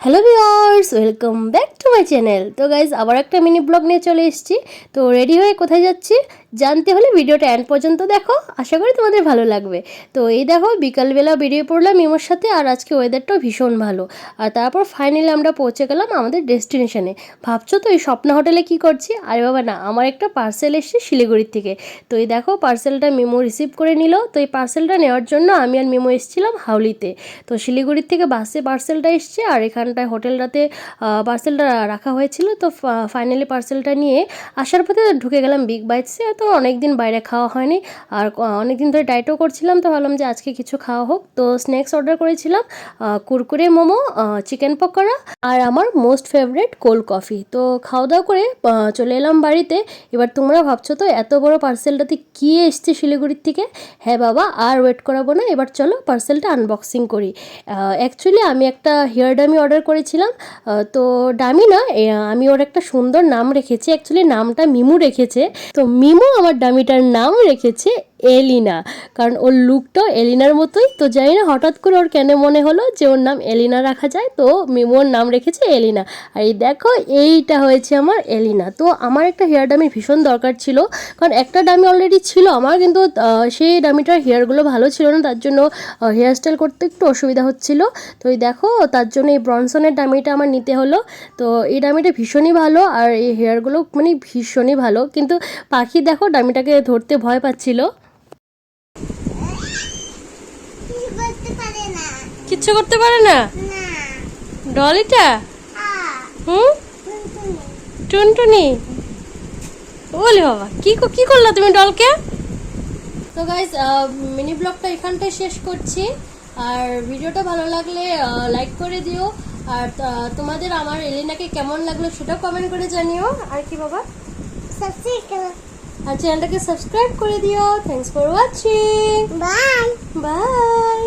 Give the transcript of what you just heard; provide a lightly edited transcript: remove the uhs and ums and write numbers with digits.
Hello viewers, welcome back to my channel. তো guys আবার একটা মিনি ব্লগ নিয়ে চলে এসেছি। তো রেডি হয়ে কোথায় যাচ্ছি জানতে হলে ভিডিওটা এন্ড পর্যন্ত দেখো, আশা করি তোমাদের ভালো লাগবে। তো এই দেখো বিকালবেলা বেরিয়ে পড়লাম মিমোর সাথে, আর আজকে ওয়েদারটাও ভীষণ ভালো। আর তারপর ফাইনালি আমরা পৌঁছে গেলাম আমাদের ডেস্টিনেশনে। ভাবছো তো এই স্বপ্ন হোটেলে কি করছি? আরে বাবা না, আমার একটা পার্সেল এসেছে শিলিগুড়ির থেকে। তো এই দেখো পার্সেলটা মিমো রিসিভ করে নিল। তো এই পার্সেলটা নেওয়ার জন্য আমি আর মিমো এসেছিলাম হাউলিতে। তো শিলিগুড়ির থেকে বাসে পার্সেলটা এসছে, আর এখানটায় হোটেলটাতে পার্সেলটা রাখা হয়েছিল। তো ফাইনালি পার্সেলটা নিয়ে আসার পথে ঢুকে গেলাম বিগ বাইটসে। তো অনেক দিন বাইরে খাওয়া হয়নি, আর অনেক দিন ধরে ডায়েটও করছিলাম। তো ভাবলাম যে আজকে কিছু খাওয়া হোক। তো স্ন্যাক্স অর্ডার করেছিলাম, কুরকুরে মোমো, চিকেন পকোড়া, আর আমার মোস্ট ফেভারিট কোল্ড কফি। তো খাওয়া দাওয়া করে চলে এলাম বাড়িতে। এবার তোমরা ভাবছো তো এত বড় পার্সেলটাতে কী এসছে শিলিগুড়ির থেকে। হ্যাঁ বাবা, আর ওয়েট করাবো না, এবার চলো পার্সেলটা আনবক্সিং করি। অ্যাকচুয়ালি আমি একটা হেয়ার ডামি অর্ডার করেছিলাম। তো ডামি না, আমি ওর একটা সুন্দর নাম রেখেছি। অ্যাকচুয়ালি নামটা মিমু রেখেছে। তো মিমু আমার ডামিটার নাম রেখেছে এলিনা, কারণ ওর লুকটাও এলিনার মতোই। তো জানি না হঠাৎ করে ওর কেন মনে হলো যে ওর নাম এলিনা রাখা যায়, তো মিমু ওর নাম রেখেছে এলিনা। আর এই দেখো এইটা হয়েছে আমার এলিনা। তো আমার একটা হেয়ার ডামি ভীষণ দরকার ছিল, কারণ একটা ডামি অলরেডি ছিল আমার, কিন্তু সেই ডামিটার হেয়ারগুলো ভালো ছিল না, তার জন্য হেয়ার স্টাইল করতে একটু অসুবিধা হচ্ছিল। তো এই দেখো তার জন্য এই ব্রনসনের ডামিটা আমার নিতে হলো। তো এই ডামিটা ভীষণই ভালো, আর এই হেয়ারগুলো মানে ভীষণই ভালো। কিন্তু পাখি দেখো ডামিটাকে ধরতে ভয় পাচ্ছিল। কিচ্ছু করতে পারে না ডলিটা। হুম, টুনটুনি বলি বাবা, কি করলা তুমি ডলকে? তো গাইজ মিনি ব্লগটা এখানটায় শেষ করছি। আর ভিডিওটা ভালো লাগলে লাইক করে দিও। আর তোমাদের আমার এলিনাকে কেমন লাগলো সেটাও কমেন্ট করে জানিও। আর কি বাবা, আর চ্যানেলটাকে সাবস্ক্রাইব করে দিও। Thanks for watching. Bye bye.